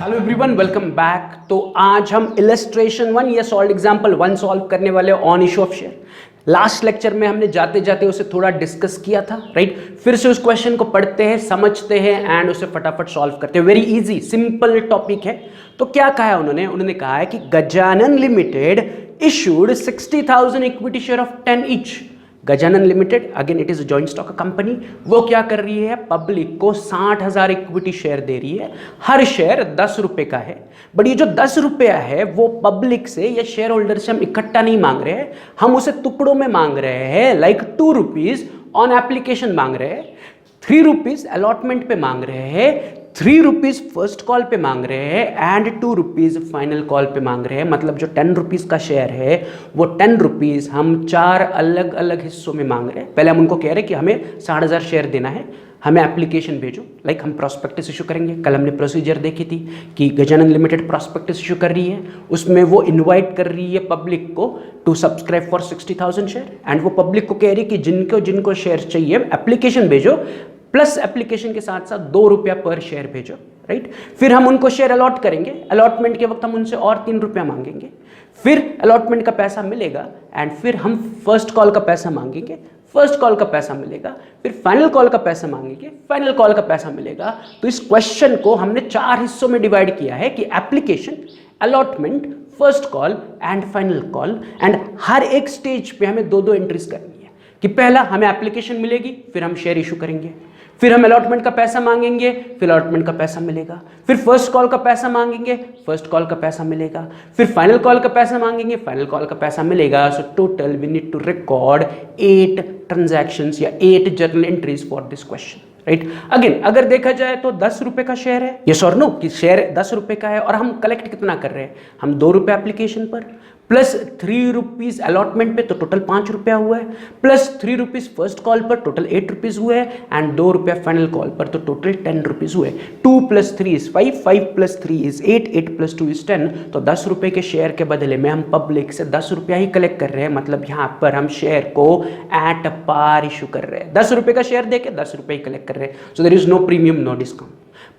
Hello everyone, welcome back. तो आज हम इलस्ट्रेशन 1 या सॉल्व एग्जांपल 1 सॉल्व करने वाले on issue of share. Last lecture में हमने जाते जाते उसे थोड़ा डिस्कस किया था, राइट। फिर से उस क्वेश्चन को पढ़ते हैं, समझते हैं एंड उसे फटाफट सॉल्व करते हैं। वेरी इजी सिंपल टॉपिक है। तो क्या कहा है उन्होंने कहा है कि Gajanan limited issued 60,000 equity share of 10 each. Gajanan limited, again it is a joint stock company, वो क्या कर रही है, पब्लिक को 60,000 इक्विटी शेयर दे रही है। हर शेयर 10 रुपए का है। बट ये जो 10 रुपया है वो पब्लिक से या शेयर होल्डर से हम इकट्ठा नहीं मांग रहे हैं, हम उसे टुकड़ों में मांग रहे हैं। लाइक 2 रुपीज ऑन एप्लीकेशन मांग रहे हैं, 3 रुपीज अलॉटमेंट पे मांग रहे हैं, 3 रुपीज फर्स्ट कॉल पे मांग रहे हैं एंड 2 रुपीज फाइनल कॉल पे मांग रहे हैं। मतलब जो 10 रुपीज का शेयर है वो 10 रुपीज हम 4 अलग अलग हिस्सों में मांग रहे हैं। पहले हम उनको कह रहे हैं कि हमें 60,000 शेयर देना है, हमें एप्लीकेशन भेजो। लाइक हम प्रॉस्पेक्टस इशू करेंगे। कल हमने प्रोसीजर देखी थी कि गजानन लिमिटेड प्रॉस्पेक्टस इशू कर रही है, उसमें वो इन्वाइट कर रही है पब्लिक को to subscribe for 60,000 share and वो पब्लिक को कह रही है कि जिनको जिनको शेयर चाहिए एप्लीकेशन भेजो, प्लस एप्लीकेशन के साथ साथ 2 रुपया पर शेयर भेजो, राइट। फिर हम उनको शेयर अलॉट करेंगे, अलॉटमेंट के वक्त हम उनसे और 3 रुपया मांगेंगे, फिर अलॉटमेंट का पैसा मिलेगा एंड फिर हम फर्स्ट कॉल का पैसा मांगेंगे, फर्स्ट कॉल का पैसा मिलेगा, फिर फाइनल कॉल का पैसा मांगेंगे, फाइनल कॉल का पैसा मिलेगा। तो इस क्वेश्चन को हमने 4 हिस्सों में डिवाइड किया है कि application, allotment, first call and final call. And हर एक स्टेज पे हमें 2-2 एंट्रीज करनी है कि पहला हमें एप्लीकेशन मिलेगी, फिर हम शेयर इशू करेंगे, फिर हम अलॉटमेंट का पैसा मांगेंगे, फिर अलॉटमेंट का पैसा मिलेगा, फिर फर्स्ट कॉल का पैसा मांगेंगे, फर्स्ट कॉल का पैसा मिलेगा, फिर फाइनल कॉल का पैसा मांगेंगे, फाइनल कॉल का पैसा मिलेगा। So total we need to record 8 transactions या 8 journal entries for this question, right. Again अगर देखा जाए तो 10 रुपए का शेयर है, यस और नो, कि शेयर 10 रुपए का है और हम कलेक्ट कितना कर रहे हैं, हम 2 रुपए एप्लीकेशन पर प्लस 3 रुपीज अलॉटमेंट पे, तो टोटल 5 रुपया हुआ है, प्लस 3 रुपीज फर्स्ट कॉल पर, टोटल 8 रुपीज हुए एंड 2 रुपया फाइनल कॉल पर, तो टोटल 10 रुपीज हुए। 2 + 3 = 5, 5 + 3 = 8, 8 + 2 = 10। तो 10 रुपए के शेयर के बदले में हम पब्लिक से 10 रुपया ही कलेक्ट कर रहे हैं। मतलब यहाँ पर हम शेयर को एट पार इशू कर रहे हैं। 10 रुपए का शेयर देके 10 रुपये ही कलेक्ट कर रहे हैं। So there is no premium, no discount.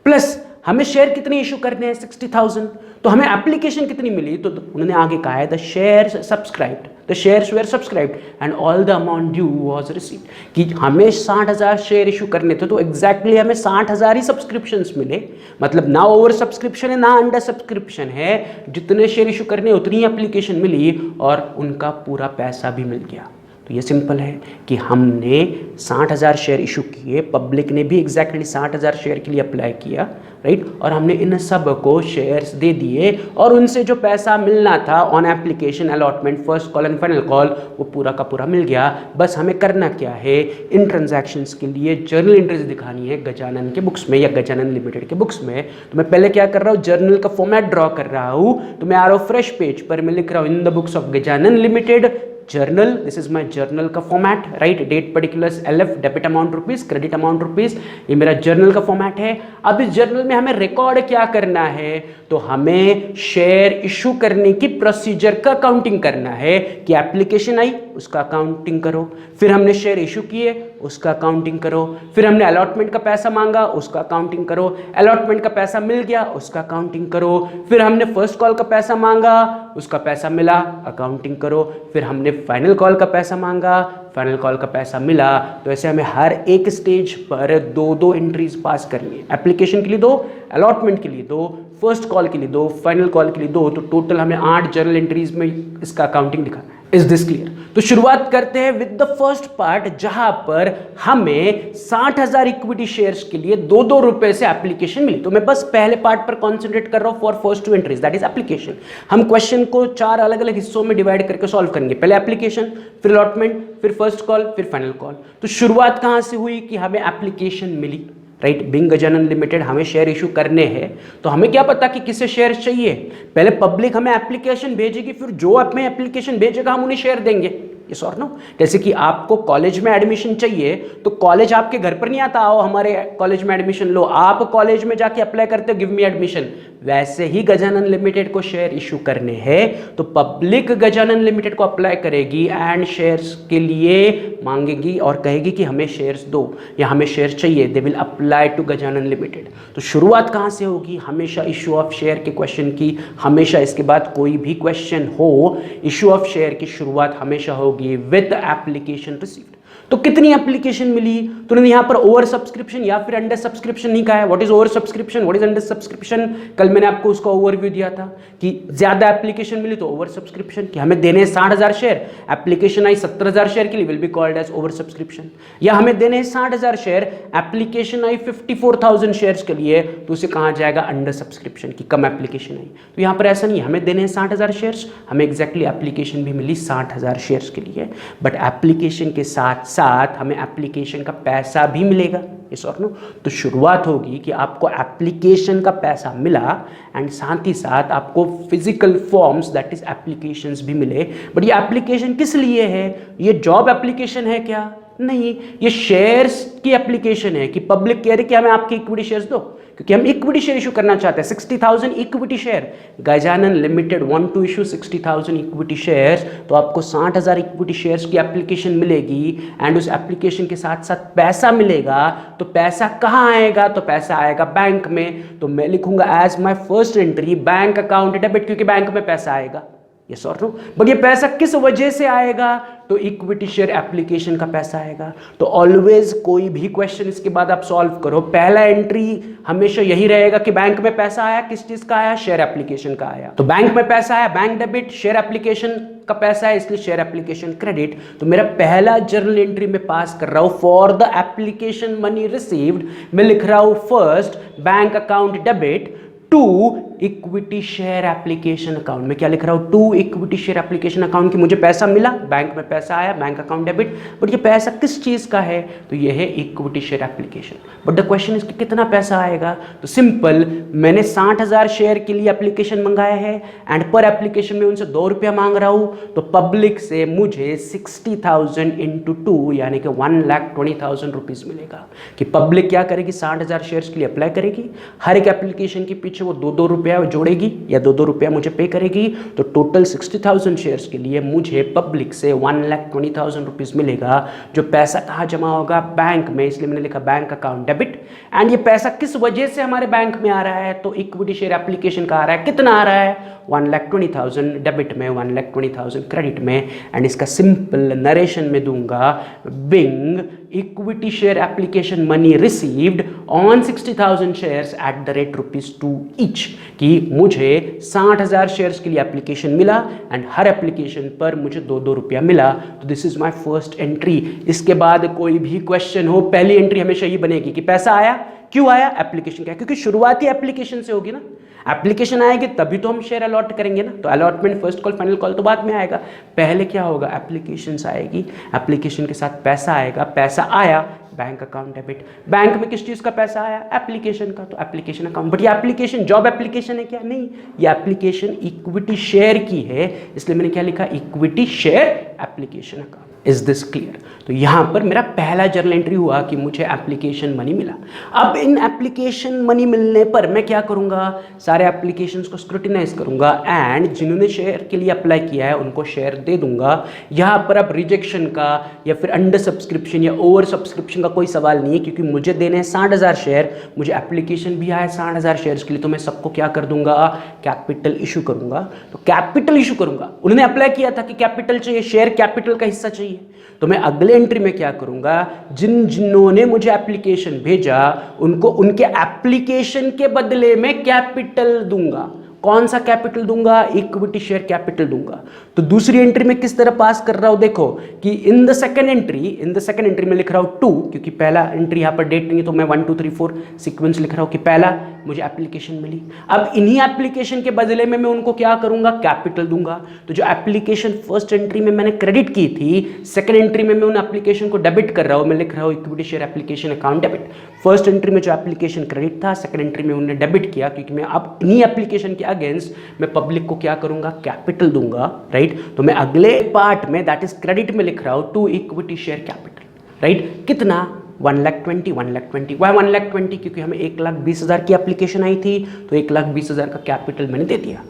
Plus हमें शेयर कितने इशू करने हैं, 60,000। तो हमें एप्लीकेशन कितनी मिली, तो उन्होंने आगे कहा है the shares subscribed, the shares were subscribed and all the amount due was received. कि हमें 60,000 शेयर इशू करने थे तो एग्जैक्टली हमें 60,000 ही सब्सक्रिप्शंस मिले। मतलब ना ओवर सब्सक्रिप्शन है ना अंडर सब्सक्रिप्शन है, जितने शेयर इशू करने उतनी एप्लीकेशन मिली और उनका पूरा पैसा भी मिल गया। तो ये सिंपल है कि हमने 60,000 शेयर इशू किए, पब्लिक ने भी एग्जैक्टली 60,000 शेयर के लिए अप्लाई किया, राइट। और हमने इन सब को शेयर्स दे दिए और उनसे जो पैसा मिलना था on application, allotment, first call and final call, वो पूरा का पूरा मिल गया। बस हमें करना क्या है, इन ट्रांजैक्शंस के लिए जर्नल एंट्रीज दिखानी है गजानन के बुक्स में या गजानन लिमिटेड के बुक्स में। तो मैं पहले क्या कर रहा हूँ, जर्नल का फॉर्मेट ड्रॉ कर रहा हूँ। तो मैं आ रहा हूँ फ्रेश पेज पर, मैं लिख रहा हूँ in the books of Gajanan limited journal, this is my journal का format, right. Date particulars LF, debit amount rupees, credit amount rupees, ये मेरा जर्नल का फॉर्मेट है। अब इस जर्नल में हमें रिकॉर्ड क्या करना है, तो हमें शेयर इशू करने की प्रोसीजर का काउंटिंग करना है कि एप्लीकेशन आई उसका काउंटिंग करो, फिर हमने शेयर इशू किए उसका काउंटिंग करो, फिर हमने अलॉटमेंट का पैसा मांगा उसका काउंटिंग करो, अलॉटमेंट का पैसा मिल गया उसका काउंटिंग करो, फिर हमने फर्स्ट कॉल का पैसा मांगा उसका पैसा मिला, अकाउंटिंग करो, फिर हमने फाइनल कॉल का पैसा मांगा, फाइनल कॉल का पैसा मिला। तो ऐसे हमें हर एक स्टेज पर 2-2 एंट्रीज पास करनी है। एप्लीकेशन के लिए 2, अलॉटमेंट के लिए 2, फर्स्ट कॉल के लिए 2, फाइनल कॉल के लिए 2। तो टोटल हमें 8 जर्नल एंट्रीज में इसका अकाउंटिंग दिखाना है। Is this clear? तो शुरुआत करते हैं विद द फर्स्ट पार्ट, जहां पर हमें 60,000 इक्विटी शेयर्स के लिए 2-2 रुपए से एप्लीकेशन मिली। तो मैं बस पहले पार्ट पर कॉन्सेंट्रेट कर रहा हूं for first 2 entries, that is application. हम क्वेश्चन को 4 अलग अलग हिस्सों में डिवाइड करके सॉल्व करेंगे। पहले एप्लीकेशन, फिर अलॉटमेंट, फिर फर्स्ट कॉल, फिर फाइनल कॉल। तो शुरुआत कहां से हुई कि हमें एप्लीकेशन मिली, राइट। बिंग गजानन लिमिटेड हमें शेयर इशू करने हैं, तो हमें क्या पता कि किसे शेयर चाहिए। पहले पब्लिक हमें एप्लीकेशन भेजेगी, फिर जो हमें एप्लीकेशन भेजेगा हम उन्हें शेयर देंगे, यस और नो। जैसे कि आपको कॉलेज में एडमिशन चाहिए तो कॉलेज आपके घर पर नहीं आता, आओ हमारे कॉलेज में एडमिशन लो। आप कॉलेज में जाके अप्लाई करते हो, गिव मी एडमिशन, वैसे ही गजानन लिमिटेड को शेयर इशू करने हैं तो पब्लिक गजानन लिमिटेड को अप्लाई करेगी एंड शेयर्स के लिए मांगेगी और कहेगी कि हमें शेयर्स दो या हमें शेयर चाहिए, they will apply to Gajanan limited. तो शुरुआत कहाँ से होगी? हमेशा इशू ऑफ शेयर के क्वेश्चन की, हमेशा इसके बाद कोई भी क्वेश्चन हो इशू ऑफ शेयर की शुरुआत हमेशा होगी विद एप्लीकेशन रिसीव्ड। तो कितनी एप्लीकेशन मिली? तो उन्होंने यहाँ पर ओवर सब्सक्रिप्शन या फिर अंडर सब्सक्रिप्शन नहीं कहा है। What is over subscription, what is under subscription? कल मैंने आपको उसका ओवरव्यू दिया था कि ज्यादा एप्लीकेशन मिली तो ओवर सब्सक्रिप्शन, कि हमें देने 60,000 शेयर, एप्लीकेशन आई 70,000 शेयर के लिए, will be called as over subscription. या हमें देने 60,000 शेयर, एप्लीकेशन आई 54,000 शेयर्स के लिए, तो उसे कहा जाएगा अंडर सब्सक्रिप्शन की कम एप्लीकेशन आई। तो यहाँ पर ऐसा नहीं है, हमें देने 60,000 शेयर्स, हमें एग्जैक्टली एप्लीकेशन भी मिली 60,000 शेयर्स के लिए, बट एप्लीकेशन के साथ साथ हमें एप्लीकेशन का पैसा भी मिलेगा, यस और नो? तो शुरुआत होगी कि आपको एप्लीकेशन का पैसा मिला एंड साथ ही साथ आपको physical forms that is applications भी मिले। बट ये एप्लीकेशन किस लिए है? ये जॉब एप्लीकेशन है क्या? नहीं, ये शेयर्स की एप्लीकेशन है कि पब्लिक कह रही कि हमें आपके इक्विटी शेयर्स दो, क्योंकि हम इक्विटी शेयर इशू करना चाहते हैं 60,000 equity share. Gajanan limited want to issue 60,000 equity shares, तो आपको 60,000 इक्विटी शेयर्स की एप्लीकेशन मिलेगी एंड उस एप्लीकेशन के साथ साथ पैसा मिलेगा। तो पैसा कहाँ आएगा? तो पैसा आएगा बैंक में। तो मैं लिखूंगा as my first entry bank account debit, क्योंकि बैंक में पैसा आएगा, यस और नो? बट ये पैसा किस वजह से आएगा? तो इक्विटी शेयर एप्लीकेशन का पैसा आएगा। तो ऑलवेज कोई भी क्वेश्चन इसके बाद आप सॉल्व करो, पहला एंट्री हमेशा यही रहेगा कि बैंक में पैसा आया, किस चीज का आया? शेयर एप्लीकेशन का आया। तो बैंक में पैसा आया, बैंक डेबिट, शेयर एप्लीकेशन का पैसा है इसलिए शेयर एप्लीकेशन क्रेडिट। तो मेरा पहला जर्नल एंट्री में पास कर रहा हूं for the application money received, मैं लिख रहा हूं first bank account debit to equity share application account. में क्या लिख रहा हूं? To equity share application account की मुझे पैसा मिला, बैंक में पैसा आया, बैंक अकाउंट डेबिट, बट ये पैसा किस चीज का है? तो ये है equity share application. But the question is कि कितना पैसा आएगा? तो सिंपल, मैंने 60,000 शेयर के लिए एप्लीकेशन मंगाया है एंड पर एप्लीकेशन में उनसे 2 रुपया मांग रहा हूं, तो पब्लिक से मुझे 60,000 इंटू 2 यानी कि 1,20,000 रुपीज मिलेगा। कि पब्लिक क्या करेगी? 60,000 शेयर्स के लिए अप्लाई करेगी, हर एक एप्लीकेशन के पीछे वो 2-2 रुपया जोड़ेगी या 2-2 रुपया मुझे पे करेगी। तो टोटल 60,000 शेयर्स के लिए मुझे पब्लिक से 1,20,000 रुपीज मिलेगा, जो पैसा कहाँ जमा होगा? बैंक में, इसलिए मैंने लिखा बैंक अकाउंट डेबिट। एंड ये पैसा किस वजह से हमारे बैंक में आ रहा है? तो इक्विटी शेयर एप्लीकेशन का आ रहा है। कितना आ रहा है? 1,20,000 डेबिट में, 1,20,000 क्रेडिट में। एंड इसका सिंपल नरेशन में दूंगा, being equity share application money received on 60,000 shares at the rate ₹2 each, कि मुझे 60,000 शेयर्स के लिए एप्लीकेशन मिला एंड हर एप्लीकेशन पर मुझे 2-2 रुपया मिला। तो this is my first entry. इसके बाद कोई भी क्वेश्चन हो, पहली एंट्री हमेशा ये बनेगी कि पैसा आया, क्यों आया? एप्लीकेशन क्या? क्योंकि शुरुआती एप्लीकेशन से होगी ना, एप्लीकेशन आएगी तभी तो हम शेयर अलॉट करेंगे ना। तो allotment, first call, final call तो बाद में आएगा, पहले क्या होगा? एप्लीकेशंस आएगी, एप्लीकेशन के साथ पैसा आएगा, पैसा आया, बैंक अकाउंट डेबिट। बैंक में किस चीज का पैसा आया? एप्लीकेशन का, तो एप्लीकेशन अकाउंट। बट ये एप्लीकेशन जॉब एप्लीकेशन है क्या? नहीं, ये एप्लीकेशन इक्विटी शेयर की है, इसलिए मैंने क्या लिखा? Equity share application account. Is this clear? तो यहां पर मेरा पहला जर्नल एंट्री हुआ कि मुझे एप्लीकेशन मनी मिला। अब इन एप्लीकेशन मनी मिलने पर मैं क्या करूंगा? सारे एप्लीकेशंस को स्क्रूटिनाइज करूंगा एंड जिन्होंने शेयर के लिए अप्लाई किया है उनको शेयर दे दूंगा। यहां पर अब रिजेक्शन का या फिर अंडर सब्सक्रिप्शन या ओवर सब्सक्रिप्शन का कोई सवाल नहीं है, क्योंकि मुझे देने हैं 60,000 शेयर, मुझे एप्लीकेशन भी आया 60,000 शेयर्स के लिए, तो मैं सबको क्या कर दूंगा? कैपिटल इशू करूंगा। तो कैपिटल इशू करूंगा, उन्होंने अप्लाई किया था कि कैपिटल चाहिए, शेयर कैपिटल का हिस्सा चाहिए, तो मैं अगले एंट्री में क्या करूंगा? जिन्होंने मुझे एप्लीकेशन भेजा उनको उनके एप्लीकेशन के बदले में कैपिटल दूंगा। कौन सा कैपिटल दूंगा? इक्विटी शेयर कैपिटल दूंगा। तो दूसरी एंट्री में किस तरह पास कर रहा हूं? देखो कि इन द सेकंड एंट्री में लिख रहा हूं 2, क्योंकि पहला एंट्री यहां पर डेट नहीं है, तो मैं 1 2 3 4 सीक्वेंस लिख रहा हूं कि पहला मुझे एप्लीकेशन मिली। अब इन्हीं एप्लीकेशन के बदले में मैं उनको क्या करूंगा? कैपिटल दूंगा। तो जो एप्लीकेशन फर्स्ट एंट्री में मैंने क्रेडिट की थी, सेकंड एंट्री में मैं उन एप्लीकेशन को डेबिट कर रहा हूं, मैं लिख रहा हूं equity share application account debit. First entry में जो एप्लीकेशन क्रेडिट था, सेकंड एंट्री में उन्होंने डेबिट किया, क्योंकि मैं अब इन्हीं एप्लीकेशन के अगेंस्ट मैं पब्लिक को क्या करूंगा? कैपिटल दूंगा, राइट? तो मैं अगले पार्ट में दैट इज क्रेडिट में लिख रहा हूं to equity share capital, right? कितना? 1,20,000 1,20,000 वह 1,20,000 क्योंकि हमें 1,20,000 की एप्लीकेशन आई थी, तो 1,20,000 का कैपिटल मैंने दे दिया।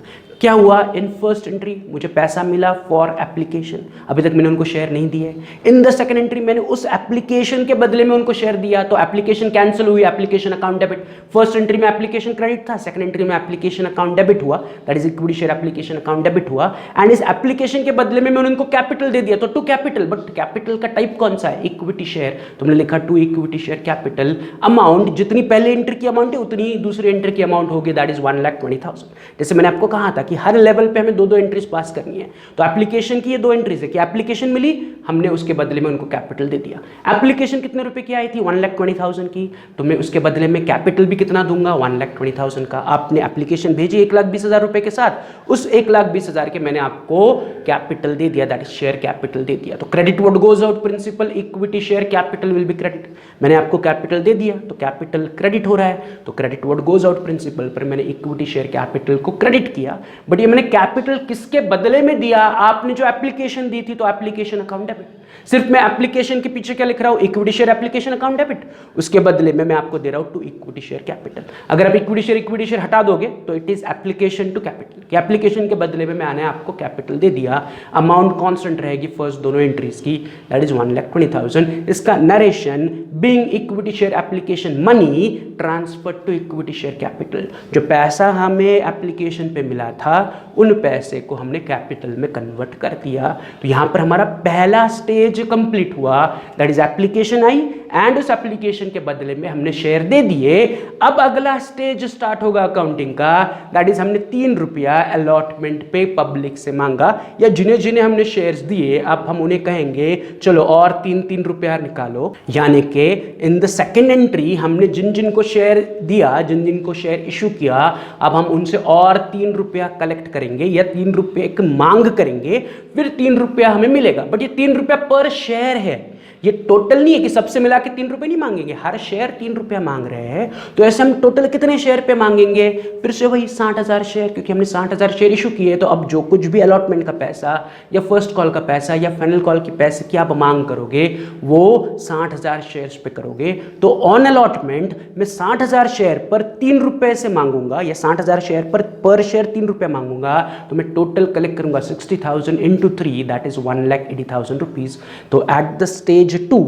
क्या हुआ, इन फर्स्ट एंट्री मुझे पैसा मिला फॉर एप्लीकेशन, अभी तक मैंने उनको शेयर नहीं दिए। इन द सेकंड एंट्री मैंने उस एप्लीकेशन के बदले में उनको शेयर दिया, तो एप्लीकेशन कैंसिल हुई, application account debit. First entry में एप्लीकेशन क्रेडिट था, सेकंड एंट्री में एप्लीकेशन अकाउंट डेबिट हुआ, that is equity share application account debit हुआ। एंड इस एप्लीकेशन के बदले में मैंने उनको कैपिटल दे दिया, तो टू कैपिटल, बट कैपिटल का टाइप कौन सा है, इक्विटी शेयर, तो मैंने लिखा to equity share capital. Amount जितनी पहले एंट्री की अमाउंट है उतनी दूसरी एंट्री की अमाउंट होगी, दैट इज 1,20,000। जैसे मैंने आपको कहा था कि हर लेवल पे हमें दो दो एंट्रीज पास करनी है, तो एप्लीकेशन की ये दो एंट्रीज है कि एप्लीकेशन मिली, हमने उसके बदले में उनको कैपिटल दे दिया। एप्लीकेशन कितने रुपए की आई थी, 1,20,000 की, तो मैं उसके बदले में कैपिटल भी कितना दूंगा, 1,20,000 का। आपने एप्लीकेशन भेजी 1,20,000 रुपए के साथ, उस 1,20,000 के मैंने आपको कैपिटल दे दिया, दैट इज शेयर कैपिटल दे दिया। तो credit what goes out principal, equity share capital will be credit. मैंने आपको कैपिटल दे दिया तो कैपिटल क्रेडिट हो रहा है, तो credit what goes out principal पर मैंने इक्विटी शेयर कैपिटल को क्रेडिट किया। बट ये मैंने कैपिटल किसके बदले में दिया, आपने जो एप्लीकेशन दी थी, तो एप्लीकेशन अकाउंट डेबिट। सिर्फ मैं एप्लीकेशन के पीछे क्या लिख रहा हूं, equity share application account debit, उसके बदले में मैं आपको दे रहा हूं टू इक्विटी शेयर कैपिटल। अगर आप इक्विटी शेयर हटा दोगे तो it is application to capital, कि एप्लीकेशन के बदले में मैंने आपको कैपिटल दे दिया। अमाउंट कांस्टेंट रहेगी फर्स्ट दोनों एंट्रीज की, दैट इज 1,20,000। इसका narration, being equity share application money transfer to equity share capital. जो पैसा हमें एप्लीकेशन पे मिला था उन पैसे को हमने कैपिटल में कन्वर्ट कर दिया। तो यहां पर हमारा पहला स्टेज कंप्लीट हुआ, that is application I and उस एप्लीकेशन के बदले में हमने शेयर दे दिए। अब अगला स्टेज स्टार्ट होगा अकाउंटिंग का, दैट इज हमने 3 रुपया अलॉटमेंट पे पब्लिक से मांगा, या जिन्हें जिन्हें हमने शेयर्स दिए अब हम उन्हें कहेंगे चलो और 3-3 रुपया निकालो। यानी कि इन द सेकेंड एंट्री हमने जिन जिन को शेयर दिया, जिन जिन को शेयर इशू किया, अब हम उनसे और 3 रुपया कलेक्ट करेंगे या 3 रुपये की मांग करेंगे, फिर 3 रुपया हमें मिलेगा। बट ये 3 रुपया पर शेयर है, ये टोटल नहीं है कि सबसे मिला के 3 रुपये नहीं मांगेंगे, हर शेयर 3 रुपया मांग रहे हैं। तो ऐसे हम टोटल कितने शेयर पे मांगेंगे, फिर से वही 60,000 शेयर, क्योंकि हमने 60,000 शेयर इशू किए। तो अब जो कुछ भी अलॉटमेंट का पैसा या फर्स्ट कॉल का पैसा या फाइनल कॉल की पैसे की आप मांग करोगे वो 60,000 शेयर्स पे करोगे। तो ऑन अलॉटमेंट मैं 60,000 शेयर पर 3 रुपये से मांगूंगा, या 60,000 शेयर पर शेयर 3 रुपये मांगूंगा, तो मैं टोटल कलेक्ट करूंगा 60,000 इंटू 3, दैट इज 1,80,000 रुपीज। तो at the stage 2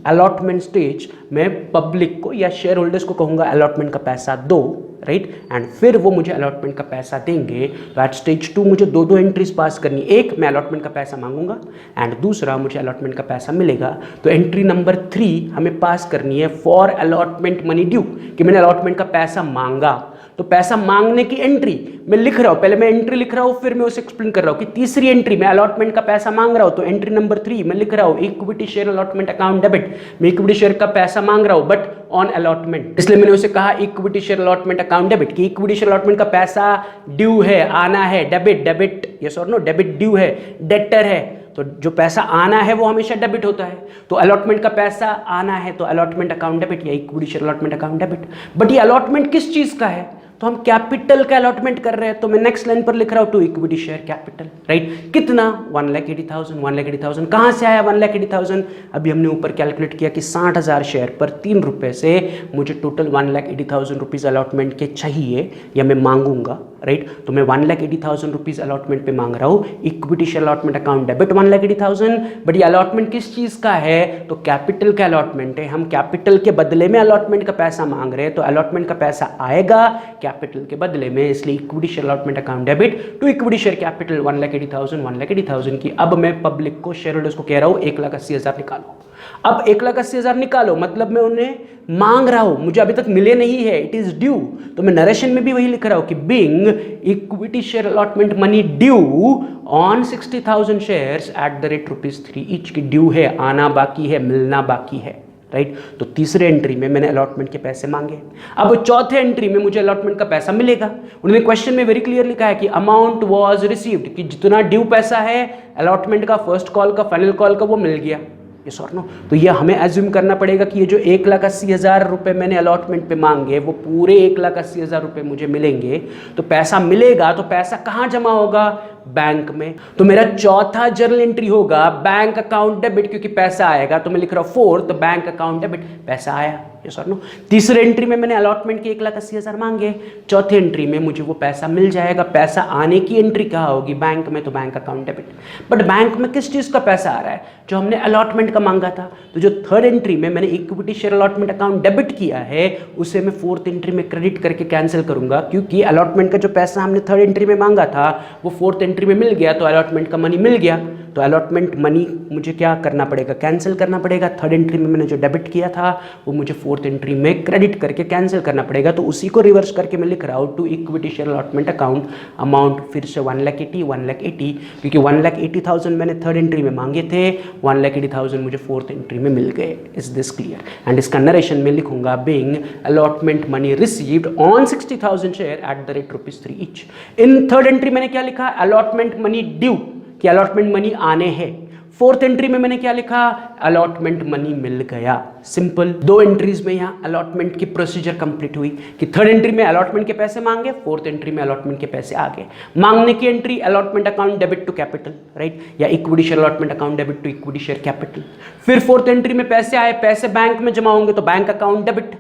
allotment stage में पब्लिक को या शेयर होल्डर्स को कहूंगा अलॉटमेंट का पैसा दो, राइट, एंड फिर वो मुझे अलॉटमेंट का पैसा देंगे। तो एट स्टेज 2 मुझे दो एंट्रीज पास करनी, एक मैं अलॉटमेंट का पैसा मांगूंगा एंड दूसरा मुझे अलॉटमेंट का पैसा मिलेगा। तो एंट्री नंबर 3 हमें पास करनी है फॉर अलॉटमेंट मनी ड्यू, कि मैंने अलॉटमेंट का पैसा मांगा। तो पैसा मांगने की एंट्री मैं लिख रहा हूं, पहले मैं एंट्री लिख रहा हूं फिर मैं उसे एक्सप्लेन कर रहा हूं कि तीसरी एंट्री में अलॉटमेंट का पैसा मांग रहा हूं। तो एंट्री नंबर 3 मैं लिख रहा हूं equity share allotment account debit, मैं इक्विटी शेयर का पैसा मांग रहा हूं बट ऑन अलॉटमेंट, इसलिए मैंने उसे कहा equity share allotment account debit, कि इक्विटी शेयर अलॉटमेंट का पैसा ड्यू है, आना है, डेबिट यस और नो, डेबिट ड्यू है, डेटर है, तो जो पैसा आना है वो हमेशा डेबिट होता है। तो अलॉटमेंट का पैसा आना है तो अलॉटमेंट अकाउंट डेबिट या equity share allotment account debit. But ये अलॉटमेंट किस चीज का है, तो हम कैपिटल का अलॉटमेंट कर रहे हैं। तो मैं नेक्स्ट लाइन पर लिख रहा हूं to equity share capital, right, कितना 1,80,000 कहां से आया 1,80,000, अभी हमने ऊपर कैलकुलेट किया कि 60,000 शेयर पर 3 रुपए से मुझे टोटल 1,80,000 रुपीज अलॉटमेंट के चाहिए या मैं मांगूंगा, राइट। तो मैं 1,80,000 रुपीज अलॉटमेंट पे मांग रहा हूं, equity share allotment account debit 1,80,000। But ये अलॉटमेंट किस चीज का है, तो कैपिटल का अलॉटमेंट है, हम कैपिटल के बदले में अलॉटमेंट का पैसा मांग रहे हैं। तो अलॉटमेंट का पैसा आएगा कैपिटल के बदले में, इसलिए equity share allotment account debit to equity share capital 1,80,000 की। अब मैं पब्लिक को शेयर होल्डर्स को कह रहा हूं 1,80,000 निकालो। अब 1,80,000 निकालो मतलब मैं उन्हें मांग रहा हूं, मुझे अभी तक मिले नहीं है, इट इज ड्यू। तो मैं नरेशन में भी वही लिख रहा हूं कि being equity share allotment money due on 60,000 shares at the rate ₹3 each, की ड्यू है, आना बाकी है, मिलना बाकी है, राइट। तो तीसरे एंट्री में मैंने अलॉटमेंट के पैसे मांगे। अब चौथे एंट्री में मुझे अलॉटमेंट का पैसा मिलेगा। उन्होंने क्वेश्चन में वेरी क्लियर लिखा है कि अमाउंट वाज रिसीव्ड, कि जितना ड्यू पैसा है अलॉटमेंट का, फर्स्ट कॉल का, फाइनल कॉल का, वो मिल गया, यस और नो। तो ये हमें एज्यूम करना पड़ेगा कि ये जो 1,80,000 रुपये मैंने अलॉटमेंट पे मांगे वो पूरे 1,80,000 रुपये मुझे मिलेंगे। तो पैसा मिलेगा तो पैसा कहाँ जमा होगा, बैंक में। तो मेरा चौथा जर्नल एंट्री होगा बैंक अकाउंट डेबिट, क्योंकि पैसा आएगा तो मैं लिख रहा हूं 4 तो बैंक अकाउंट डेबिट, पैसा आया, यस और नो। तीसरे एंट्री में मैंने अलॉटमेंट के 1,80,000 मांगे, चौथे एंट्री में मुझे वो पैसा मिल जाएगा। पैसा आने की एंट्री कहाँ होगी? बैंक में, तो bank account debit. But bank में किस चीज़ का पैसा आ रहा है? जो हमने अलॉटमेंट का मांगा था। तो जो थर्ड एंट्री में मैंने equity share allotment account debit किया है उसे मैं फोर्थ एंट्री में क्रेडिट करके कैंसिल करूंगा, क्योंकि अलॉटमेंट का जो पैसा हमने थर्ड एंट्री में मांगा था वो फोर्थ एंट्री में मिल गया, तो अलॉटमेंट का मनी मिल गया। तो अलॉटमेंट मनी मुझे क्या करना पड़ेगा? कैंसिल करना पड़ेगा। थर्ड एंट्री में मैंने जो डेबिट किया था वो मुझे फोर्थ एंट्री में क्रेडिट करके कैंसिल करना पड़ेगा। तो उसी को रिवर्स करके मैं लिख रहा हूँ to equity share allotment account amount, फिर से 1,80,000, क्योंकि 1,80,000 मैंने थर्ड एंट्री में मांगे थे, 1,80,000 मुझे फोर्थ एंट्री में मिल गए। Is this clear? एंड इसका नरेशन में लिखूंगा being allotment money received on 60,000 share at the rate ₹3 each. In third entry मैंने क्या लिखा? अलॉटमेंट मनी ड्यू, कि अलॉटमेंट मनी आने हैं। फोर्थ एंट्री में मैंने क्या लिखा? अलॉटमेंट मनी मिल गया। सिंपल। दो एंट्रीज में यहाँ अलॉटमेंट की प्रोसीजर कंप्लीट हुई कि थर्ड एंट्री में अलॉटमेंट के पैसे मांगे, फोर्थ एंट्री में अलॉटमेंट के पैसे आ गए। मांगने की entry allotment account debit to capital, right, या equity share allotment account debit to equity share capital. फिर फोर्थ एंट्री में पैसे आए, पैसे बैंक में जमा होंगे तो बैंक अकाउंट डेबिट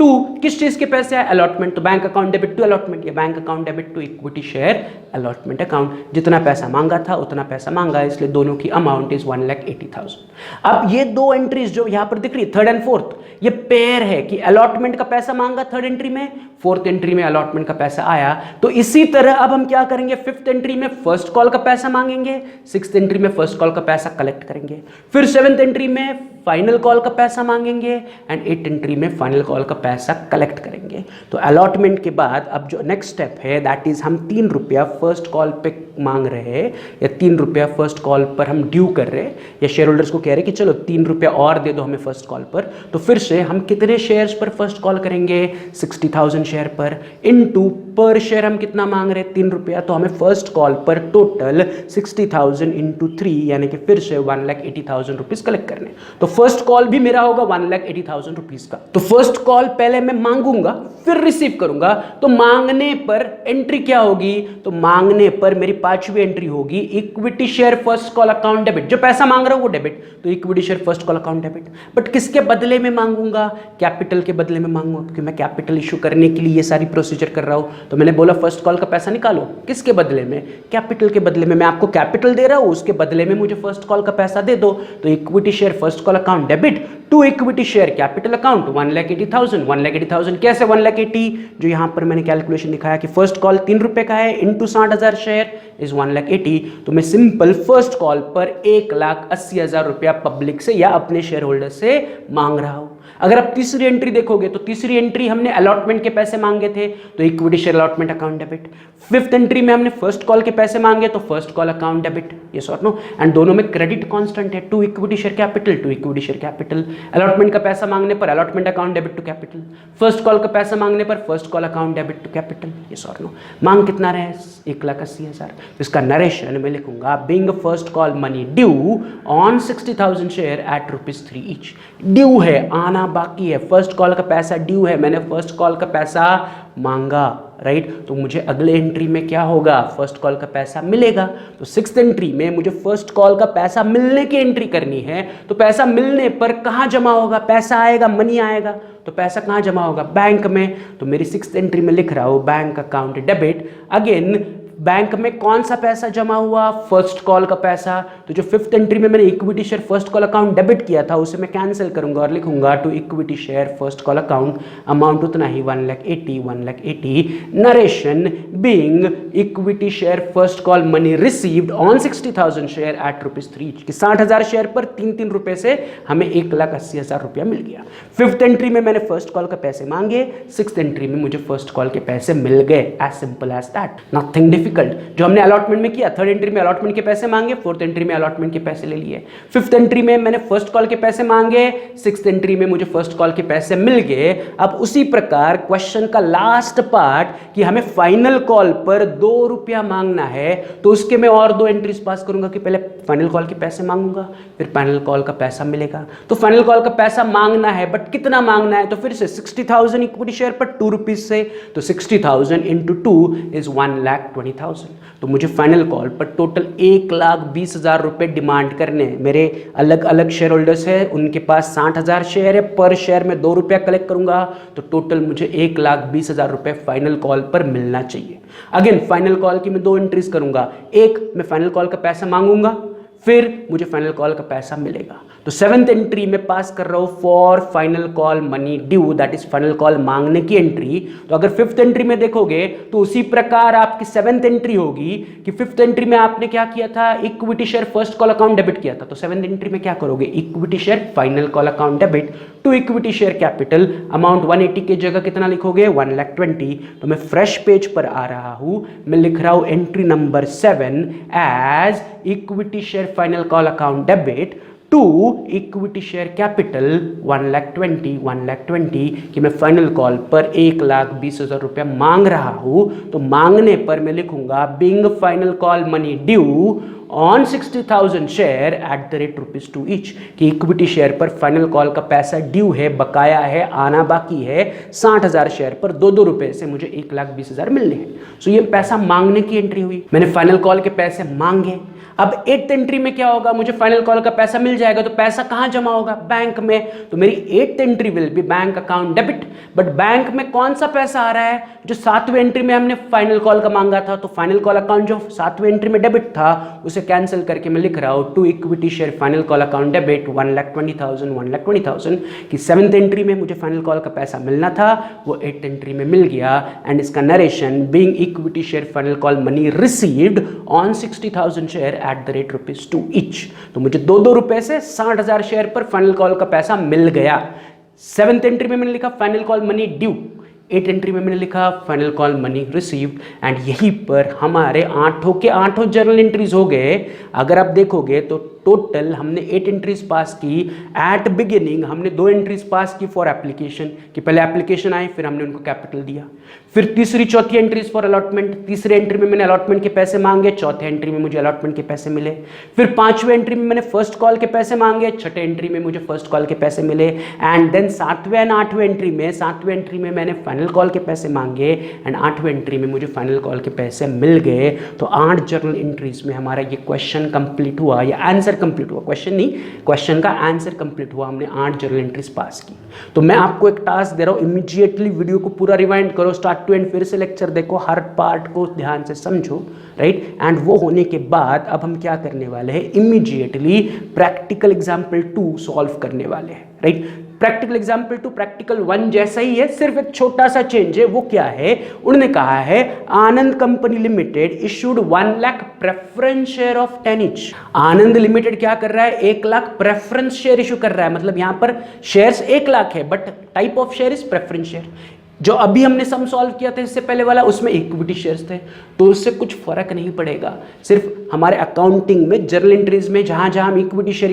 टू किस चीज के पैसे आए? अलॉटमेंट, तो bank account debit to allotment, या bank account debit to equity share allotment account. जितना पैसा मांगा था उतना पैसा मांगा, इसलिए दोनों की अमाउंट इज 1,80,000। अब ये दो एंट्रीज जो यहां पर दिख रही है थर्ड एंड फोर्थ, ये पेयर है कि अलॉटमेंट का पैसा मांगा थर्ड एंट्री में, फोर्थ एंट्री में अलॉटमेंट का पैसा आया। तो इसी तरह अब हम क्या करेंगे? फिफ्थ एंट्री में फर्स्ट कॉल का पैसा मांगेंगे, सिक्स्थ एंट्री में फर्स्ट कॉल का पैसा कलेक्ट करेंगे, फिर सेवेंथ एंट्री में फाइनल कॉल का पैसा मांगेंगे एंड एट एंट्री में फाइनल कॉल का पैसा कलेक्ट करेंगे। तो अलॉटमेंट के बाद अब जो नेक्स्ट स्टेप है दैट इज हम 3 रुपया फर्स्ट कॉल पे मांग रहे हैं, या 3 रुपया फर्स्ट कॉल पर हम ड्यू कर रहे हैं, या शेयर होल्डर्स को कह रहे हैं कि चलो 3 रुपया और दे दो हमें फर्स्ट कॉल पर। तो फिर से हम कितने शेयर्स पर फर्स्ट कॉल करेंगे? 60,000 शेयर पर, इनटू पर शेयर हम कितना मांग रहे हैं? 3 रुपया। तो हमें फर्स्ट कॉल पर टोटल 60,000 इंटू 3 यानी कि फिर से 1,80,000 रुपीज कलेक्ट करने। तो फर्स्ट कॉल भी मेरा होगा 1,80,000 रुपीज का। तो फर्स्ट कॉल पहले मैं मांगूंगा फिर रिसीव करूंगा। तो मांगने पर एंट्री क्या होगी? तो मांगने पर मेरी पांचवी एंट्री होगी equity share first call account debit. जो पैसा मांग रहा हूं वो डेबिट, तो equity share first call account debit. But किसके बदले में मांगूंगा? कैपिटल के बदले में मांगूंगा, क्योंकि मैं कैपिटल इशू करने के लिए ये सारी प्रोसीजर कर रहा हूं। तो मैंने बोला फर्स्ट कॉल का पैसा निकालो, किसके बदले में? कैपिटल के बदले में। मैं आपको कैपिटल दे रहा हूं, उसके बदले में मुझे फर्स्ट कॉल का पैसा दे दो। तो equity share first call account debit to equity share capital account 1,80,000। 1,80,000 कैसे 1,80,000? जो यहां पर मैंने कैलकुलेशन दिखाया कि फर्स्ट कॉल 3 रुपए का है इंटू 60,000 शेयर इज 1,80,000। तो मैं सिंपल फर्स्ट कॉल पर 1,80,000 रुपया पब्लिक से या अपने शेयर होल्डर से मांग रहा हूं। अगर आप तीसरी एंट्री देखोगे तो तीसरी एंट्री हमने अलॉटमेंट के पैसे मांगे थे, तो equity share allotment account debit. Fifth entry में हमने फर्स्ट कॉल के पैसे मांगे, तो first call account debit, yes और नो। एंड दोनों में क्रेडिट कांस्टेंट है, to equity share capital to equity share capital. Allotment का पैसा मांगने पर allotment account debit to capital, first call का पैसा मांगने पर first call account debit to capital, yes और नो। मांग कितना रहे? 1,80,000। इसका नरेशन में लिखूंगा being first call money due on 60,000 share at ₹3 each. Due है, आना बाकी है, फर्स्ट कॉल का पैसा ड्यू है, मैंने फर्स्ट कॉल का पैसा मांगा, राइट। तो मुझे अगले एंट्री में क्या होगा? फर्स्ट कॉल का पैसा मिलेगा। तो सिक्स्थ एंट्री में मुझे फर्स्ट कॉल का पैसा मिलने की एंट्री करनी है। तो पैसा मिलने पर कहाँ जमा होगा? पैसा आएगा, मनी आएगा, तो पैसा कहाँ जमा होगा? बैंक में। तो मेरी सिक्स्थ एंट्री में लिख रहा हूँ bank account debit. Again bank में कौन सा पैसा जमा हुआ? फर्स्ट कॉल का पैसा। तो जो फिफ्थ एंट्री में मैंने equity share first call account debit किया था उसे मैं कैंसिल करूंगा और लिखूंगा to equity share first call account amount उतना ही 1,80,000। Narration being equity share first call money received on 60,000 share at ₹3 each, कि 60,000 शेयर पर 3-3 रुपए से हमें 1,80,000 रुपया मिल गया। फिफ्थ एंट्री में मैंने फर्स्ट कॉल का पैसे मांगे, सिक्स्थ एंट्री में मुझे फर्स्ट कॉल के पैसे मिल गए। As simple as that, nothing difficult. जो हमने अलॉटमेंट में किया, थर्ड एंट्री में अलॉटमेंट के पैसे मांगे, फोर्थ एंट्री में अलॉटमेंट के पैसे ले लिए, फिफ्थ एंट्री में मैंने फर्स्ट कॉल के पैसे मांगे, सिक्स्थ एंट्री में मुझे फर्स्ट कॉल के पैसे मिल गए। अब उसी प्रकार क्वेश्चन का लास्ट पार्ट कि हमें फाइनल कॉल पर 2 रुपया मांगना है, तो उसके मैं और 2 एंट्रीज पास करूंगा कि पहले फाइनल कॉल के पैसे मांगूंगा, फिर फाइनल कॉल का पैसा मिलेगा। तो फाइनल कॉल का पैसा मांगना है, बट कितना मांगना है? तो फिर से 60,000 इक्विटी शेयर पर 2 रुपीज से, तो 60,000 इंटू 2 इज 1,20,000। 120,000। तो मुझे फाइनल कॉल पर टोटल 1,20,000 रुपये डिमांड करने हैं। मेरे अलग अलग शेयर होल्डर्स है, उनके पास 60,000 शेयर है, पर शेयर में 2 रुपया कलेक्ट करूंगा, तो टोटल मुझे 1,20,000 रुपये फाइनल कॉल पर मिलना चाहिए। अगेन फाइनल कॉल की मैं 2 एंट्रीज करूंगा, एक मैं फाइनल कॉल का पैसा मांगूंगा, फिर मुझे फाइनल कॉल का पैसा मिलेगा। तो 7th एंट्री में पास कर रहा हूं for final call money due, that is final call मांगने की एंट्री। तो अगर 5th एंट्री में देखोगे तो उसी प्रकार आपकी 7th एंट्री होगी कि 5th एंट्री में आपने क्या किया था, equity share first call account debit किया था। तो 7th एंट्री में क्या करोगे, equity share final call account debit to equity share capital, amount 180 की जगह कितना लिखोगे, 1,20,000। तो मैं फ्रेश पेज पर आ रहा हूं, मैं लिख रहा हूं entry number 7 as equity share final call account debit to equity share capital 1,20,000 कि मैं फाइनल कॉल पर 1,20,000 रुपया मांग रहा हूं। तो मांगने पर मैं लिखूंगा being final call money due on 60,000 share at the rate ₹2 each, कि इक्विटी शेयर पर फाइनल कॉल का पैसा ड्यू है, बकाया है, आना बाकी है। 60,000 शेयर पर 2-2 रुपए से मुझे 1,20,000 मिलने हैं। सो ये पैसा मांगने की एंट्री हुई, मैंने फाइनल कॉल के पैसे मांगे। अब 8th एंट्री में क्या होगा, मुझे फाइनल कॉल का पैसा मिल जाएगा, तो पैसा कहां जमा होगा, बैंक में। तो मेरी 8th entry will B bank account debit. But bank में कौन सा पैसा आ रहा है, जो 7वीं एंट्री में हमने फाइनल कॉल का मांगा था। तो फाइनल कॉल अकाउंट जो 7वीं एंट्री में डेबिट था, उसे कैंसिल करके मैं लिख रहा हूं to equity share final call account debit 1,20,000 कि 7th एंट्री में मुझे फाइनल कॉल का पैसा मिलना था, वो 8th एंट्री में मिल गया। एंड इसका narration being equity share final call money received on 60,000 share at the rate ₹2 each. तो मुझे 2-2 रुपए से 60,000 शेयर पर फाइनल कॉल का पैसा मिल गया। 7th एंट्री में मैंने लिखा final call money due, 8th entry में मैंने लिखा final call money received. And यहीं पर हमारे 8 के 8 जर्नल एंट्रीज हो गए। अगर आप देखोगे तो टोटल हमने 8 एंट्रीज पास की। एट बिगिनिंग हमने 2 एंट्रीज पास की फॉर एप्लीकेशन, कि पहले एप्लीकेशन आए फिर हमने उनको कैपिटल दिया। फिर तीसरी चौथी एंट्रीज फॉर अलॉटमेंट, तीसरे एंट्री में मैंने अलॉटमेंट के पैसे मांगे, चौथे एंट्री में मुझे अलॉटमेंट के पैसे मिले। फिर 5वें एंट्री में मैंने फर्स्ट कॉल के पैसे मांगे, छठे एंट्री में मुझे फर्स्ट कॉल के पैसे मिले। एंड देन 7वें एंड 8वें एंट्री में, 7वें एंट्री में मैंने फाइनल कॉल के पैसे मांगे एंड 8वें एंट्री में मुझे फाइनल कॉल के पैसे मिल गए। तो 8 जर्नल एंट्रीज में हमारा ये क्वेश्चन कंप्लीट हुआ, या आंसर कंप्लीट हुआ, क्वेश्चन नहीं, क्वेश्चन का आंसर कंप्लीट हुआ। हमने 8 जर्नल एंट्रीज पास की। तो मैं आपको एक टास्क दे रहा हूं, इमीडिएटली वीडियो को पूरा रिवाइंड करो, स्टार्ट टू एंड, फिर से लेक्चर देखो, हर पार्ट को ध्यान से समझो, राइट। एंड वो होने के बाद अब हम क्या करने वाले हैं, इमीडिएटली प्रैक्टिकल एग्जाम्पल 2 सॉल्व करने वाले हैं, राइट। प्रैक्टिकल एग्जाम्पल 2 प्रैक्टिकल 1 जैसा ही है, सिर्फ एक छोटा सा चेंज है। वो क्या है, उन्होंने कहा है Anand company limited issued 1 lakh preference share of 10 each. Anand limited क्या कर रहा है, 1 लाख प्रेफरेंस शेयर इशू कर रहा है। मतलब यहां पर शेयर्स 1 लाख है, but type of share is preference share. जो अभी हमने सम सॉल्व किया था इससे पहले वाला, उसमें इक्विटी शेयर्स थे, तो उससे कुछ फर्क नहीं पड़ेगा। सिर्फ हमारे अकाउंटिंग में जर्नल एंट्रीज में जहां जहां हम इक्विटी शेयर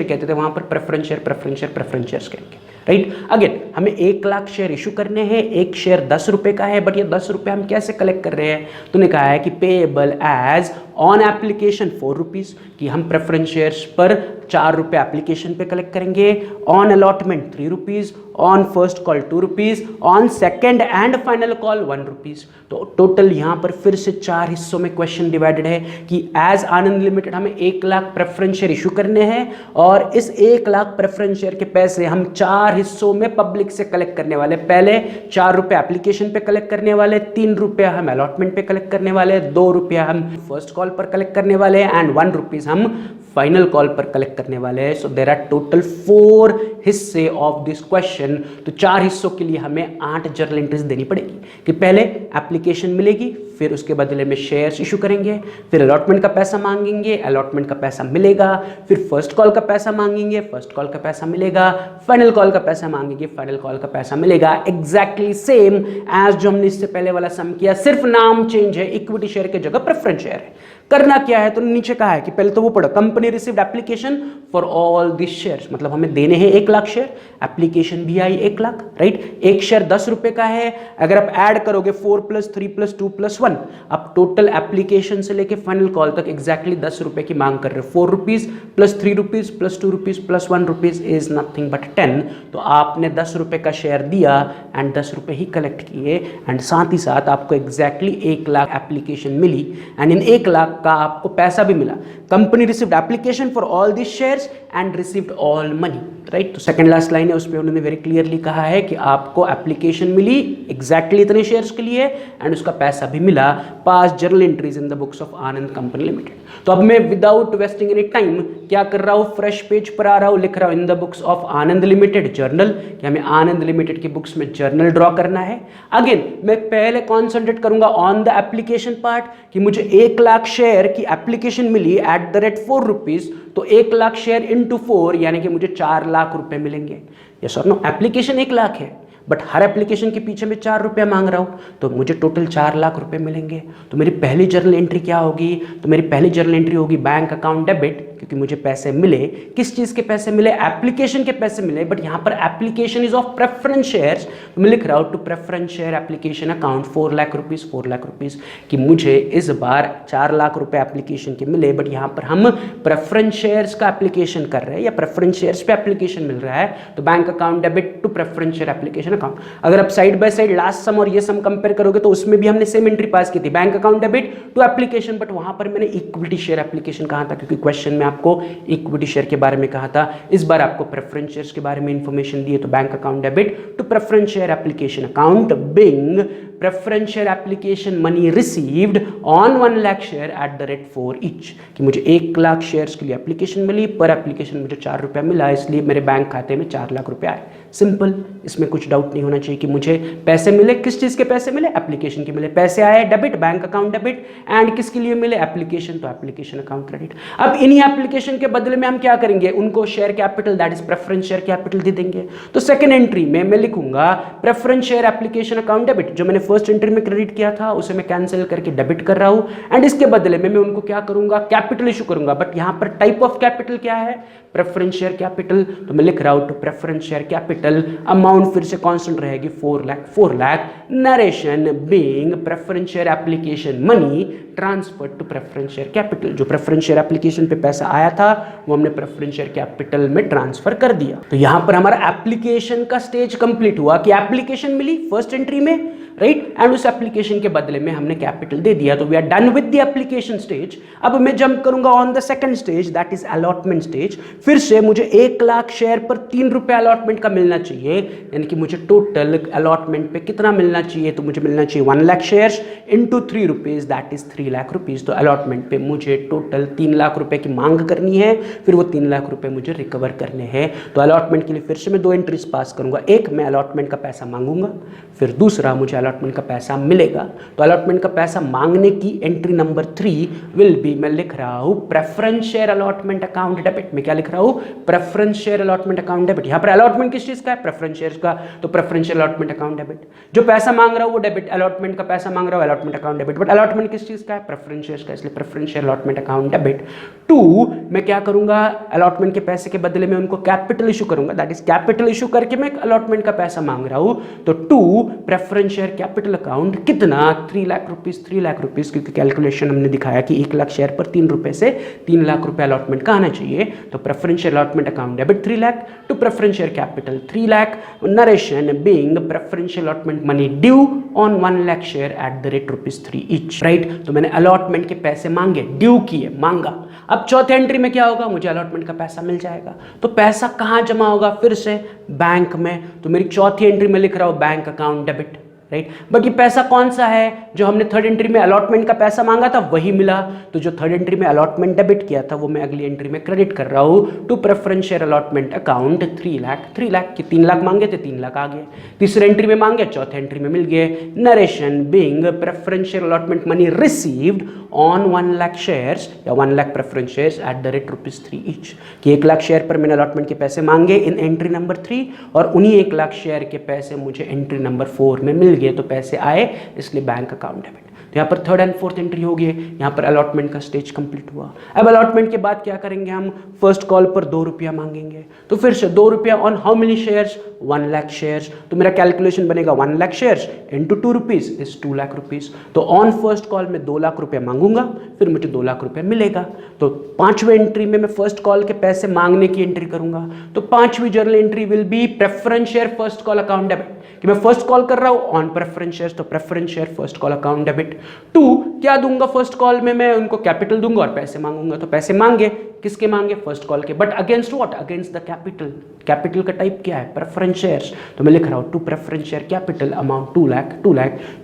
कहते थे, वहां पर प्रेफरेंस शेयर्स करेंगे, राइट। अगेन हमें 1 लाख शेयर इशू करने हैं, एक शेयर 10 रुपए का है, बट ये 10 रुपए हम कैसे कलेक्ट कर रहे हैं, तो उन्होंने कहा है कि payable as on application 4 rupees, कि हम प्रेफरेंस शेयर्स पर 4 रुपए एप्लीकेशन पे कलेक्ट करेंगे, on allotment 3 rupees, on first call 2 rupees, on second and final call 1 rupees. तो टोटल यहां पर फिर से 4 हिस्सों में क्वेश्चन डिवाइडेड है कि एज आनंद लिमिटेड हमें 1 लाख प्रेफरेंस शेयर इशू करने हैं, और इस 1 लाख प्रेफरेंस शेयर के पैसे हम 4 हिस्सों में पब्लिक से कलेक्ट करने वाले। पहले 4 रुपए एप्लीकेशन पे कलेक्ट करने वाले, 3 रुपया हम अलॉटमेंट पे कलेक्ट करने वाले, 2 रुपया हम फर्स्ट कॉल पर कलेक्ट करने वाले एंड 1 रुपीज हम फाइनल कॉल पर कलेक्ट करने वाले हैं। सो देयर आर टोटल 4 हिस्से ऑफ दिस क्वेश्चन। तो 4 हिस्सों के लिए हमें 8 जर्नल एंट्रीज देनी पड़ेगी, कि पहले एप्लीकेशन मिलेगी, फिर उसके बदले में शेयर्स इशू करेंगे, फिर अलॉटमेंट का पैसा मांगेंगे, अलॉटमेंट का पैसा मिलेगा, फिर फर्स्ट कॉल का पैसा मांगेंगे, फर्स्ट कॉल का पैसा मिलेगा, फाइनल कॉल का पैसा मांगेंगे, फाइनल कॉल का पैसा मिलेगा। एग्जैक्टली सेम एज जो हमने इससे पहले वाला सम किया, सिर्फ नाम चेंज है, इक्विटी शेयर की जगह प्रेफरेंस शेयर है। करना क्या है, तो नीचे कहा है कि पहले तो वो पढ़ो, company received application for all this shares, मतलब हमें देने हैं 1 लाख शेयर, एप्लीकेशन भी आई 1 लाख, राइट। एक शेयर 10 रुपए का है, अगर आप ऐड करोगे 4 + 3 + 2 + 1, आप टोटल एप्लीकेशन से लेके फाइनल कॉल तक एग्जैक्टली 10 रुपए की मांग कर रहे हो। 4 rupees + 3 rupees + 2 rupees + 1 rupees is nothing but 10। तो आपने 10 रुपए का शेयर दिया एंड 10 रुपए ही कलेक्ट किए, एंड साथ ही साथ आपको एग्जैक्टली 1 लाख एप्लीकेशन मिली, एंड इन 1 लाख का आपको पैसा भी मिला। Company received application for all this shares and received all money, right. तो सेकंड लास्ट लाइन है, उस पर उन्होंने वेरी क्लियरली कहा है कि आपको एप्लीकेशन मिली एग्जैक्टली इतने शेयर्स के लिए एंड उसका पैसा भी मिला। पास journal entries in the books of Anand company limited. तो अब मैं विदाउट वेस्टिंग एनी टाइम क्या कर रहा हूं, फ्रेश पेज पर आ रहा हूं, लिख रहा हूं इन the books of Anand limited journal, कि हमें आनंद लिमिटेड की बुक्स में जर्नल ड्रॉ करना है। अगेन मैं पहले कॉन्सेंट्रेट करूंगा ऑन द एप्लीकेशन पार्ट, कि मुझे 1 लाख शेयर की एप्लीकेशन मिली @4 रुपीज, तो 1 लाख शेयर इंटू 4 यानी कि मुझे 4 लाख रुपए मिलेंगे। यस और नो, एप्लीकेशन 1 लाख है बट हर एप्लीकेशन के पीछे मैं 4 रुपया मांग रहा हूं, तो मुझे टोटल 4 लाख रुपए मिलेंगे। तो मेरी पहली जर्नल एंट्री क्या होगी, तो मेरी पहली जर्नल एंट्री होगी बैंक अकाउंट डेबिट, क्योंकि मुझे पैसे मिले। किस चीज के पैसे मिले, एप्लीकेशन के पैसे मिले, बट यहां पर application is of preference shares, तो मैं लिख रहा हूं to preference share application account 4 lakh rupees, 4 lakh rupees, कि मुझे इस बार 4 लाख रुपए एप्लीकेशन के मिले, बट यहां पर हम प्रेफरेंस शेयर्स का एप्लीकेशन कर रहे हैं या प्रेफरेंस शेयर्स पे एप्लीकेशन मिल रहा है, तो bank account debit to preference share application account. अगर आप side by side last sum और ये सम कंपेयर करोगे तो उसमें भी हमने सेम एंट्री पास की थी, bank account debit to application, but वहां पर मैंने इक्विटी शेयर एप्लीकेशन कहा था, क्योंकि क्वेश्चन में आपको इक्विटी शेयर के बारे में कहा था। इस बार आपको प्रेफरेंस शेयर्स के बारे में इंफॉर्मेशन दी है, तो bank account debit to preference share application account being preference share application money received on 1 lakh share @4 each, कि मुझे 1 लाख शेयर्स के लिए एप्लीकेशन मिली, पर एप्लीकेशन मुझे 4 रुपया मिला, इसलिए मेरे बैंक खाते में 4 लाख रुपए आए। सिंपल, इसमें कुछ डाउट नहीं होना चाहिए कि मुझे पैसे मिले, किस चीज के पैसे मिले, एप्लीकेशन के मिले। पैसे आए debit, bank account debit, and किसके लिए मिले, एप्लीकेशन, तो एप्लीकेशन अकाउंट क्रेडिट। अब इन्हीं एप्लीकेशन के बदले में हम क्या करेंगे, उनको share capital that is preference share capital दे देंगे। तो सेकंड एंट्री में मैं लिखूंगा preference share application account debit, जो मैंने फर्स्ट एंट्री में क्रेडिट किया था उसे मैं कैंसिल करके डेबिट कर रहा हूं, एंड इसके बदले में मैं उनको क्या करूंगा, कैपिटल इशू करूंगा। बट यहां पर टाइप ऑफ कैपिटल क्या है, प्रेफरेंस शेयर कैपिटल, तो मैं लिख रहा हूं to preference share capital, amount फिर से कांस्टेंट रहेगी 4 lakh, narration being preference share application money transfer to preference share capital. जो प्रेफरेंस शेयर एप्लीकेशन पे पैसा आया था वो हमने प्रेफरेंस शेयर कैपिटल में ट्रांसफर कर दिया। तो यहां पर हमारा एप्लीकेशन का स्टेज कंप्लीट हुआ, कि एप्लीकेशन मिली फर्स्ट एंट्री में, राइट, एंड उस एप्लीकेशन के बदले में हमने कैपिटल दे दिया। तो we are done with the application stage. अब मैं जंप करूंगा on the second stage that is allotment stage. फिर से मुझे 1 लाख शेयर पर 3 रुपए अलॉटमेंट का मिलना चाहिए, यानी कि मुझे टोटल अलॉटमेंट पे कितना मिलना चाहिए, तो मुझे मिलना चाहिए 1 lakh shares into 3 rupees that is 3 lakh rupees. तो अलॉटमेंट पे मुझे टोटल 3 लाख रुपए की मांग करनी है, फिर वो 3 लाख रुपए मुझे रिकवर करने हैं। तो अलॉटमेंट के लिए फिर से मैं 2 एंट्रीज पास करूंगा, एक मैं अलॉटमेंट का पैसा मांगूंगा, फिर दूसरा मुझे अलॉटमेंट का पैसा मिलेगा। तो अलॉटमेंट का पैसा मांगने की एंट्री नंबर 3 विल बी, मैं लिख रहा हूं preference share allotment account debit. मैं क्या लिख रहा हूं, preference share allotment account debit. यहां पर अलॉटमेंट किस चीज का है, प्रेफरेंस शेयर्स का, तो preference share allotment account debit. जो पैसा मांग रहा हूं वो डेबिट, अलॉटमेंट का पैसा मांग रहा हूं allotment account debit, but allotment किस चीज का है, प्रेफरेंस शेयर्स का, इसलिए preference share allotment account debit. 2 मैं क्या करूंगा, अलॉटमेंट के पैसे के बदले में उनको कैपिटल इशू करूंगा, दैट इज कैपिटल इशू करके मैं अलॉटमेंट का पैसा मांग रहा हूं। तो 2 प्रेफरेंस शेयर कैपिटल अकाउंट कितना, 3 लाख रुपीज, 3 लाख रुपीज, क्योंकि कैलकुलेशन हमने दिखाया कि 1 लाख शेयर पर 3 रुपए से 3 लाख रुपए अलॉटमेंट का आना चाहिए। तो preference share allotment account debit 3 lakh to preference share capital 3 lakh, narration being preference share allotment money due on 1 lakh share @3 each, right. तो मैंने अलॉटमेंट के पैसे मांगे, ड्यू किए, मांगा। अब चौथे एंट्री में क्या होगा, मुझे अलॉटमेंट का पैसा मिल जाएगा। तो पैसा कहां जमा होगा, फिर से बैंक में। तो मेरी चौथी एंट्री में लिख रहा हूं bank account debit, right. But ये पैसा कौन सा है, जो हमने थर्ड एंट्री में अलॉटमेंट का पैसा मांगा था वही मिला। तो जो थर्ड एंट्री में अलॉटमेंट डेबिट किया था वो मैं अगली एंट्री में क्रेडिट कर रहा हूं to preference share allotment account 3 lakh. 3 lakh के 3 लाख मांगे थे, 3 लाख आ गए। तीसरी एंट्री में मांगे, चौथे एंट्री में मिल गए। Narration being preference share allotment money received on 1 lakh shares या 1 लाख प्रेफरेंस शेयर्स @3 ईच, कि 1 लाख शेयर पर मैंने अलॉटमेंट के पैसे मांगे इन एंट्री नंबर 3, और उन्हीं 1 लाख शेयर के पैसे मुझे एंट्री नंबर 4 में मिल गए। तो पैसे आए, इसलिए बैंक अकाउंट डेबिट। तो यहाँ पर थर्ड एंड फोर्थ एंट्री हो गई, यहाँ पर अलॉटमेंट का स्टेज कंप्लीट हुआ। अब अलॉटमेंट के बाद क्या करेंगे, हम फर्स्ट कॉल पर 2 रुपया मांगेंगे, तो फिर से 2 रुपया on how many shares, 1 lakh shares, तो मेरा कैलकुलेशन बनेगा 1 lakh shares into 2 rupees is 2 lakh rupees. तो ऑन फर्स्ट कॉल में 2 लाख रुपया मांगूंगा, फिर मुझे 2 लाख रुपया मिलेगा। तो 5वें एंट्री में मैं फर्स्ट कॉल के पैसे मांगने की एंट्री करूंगा, तो 5वीं journal entry will be preference share first call account debit, कि मैं फर्स्ट कॉल कर रहा हूं ऑन प्रेफरेंस शेयर, तो preference share first call account debit. 2 क्या दूंगा फर्स्ट कॉल में, मैं उनको कैपिटल दूंगा और पैसे मांगूंगा, तो पैसे मांगे किसके मांगे, फर्स्ट कॉल के, but against what, against the capital. कैपिटल का टाइप क्या है, प्रेफरेंस शेयर्स, तो मैं लिख रहा हूं to preference share capital amount 2 lakh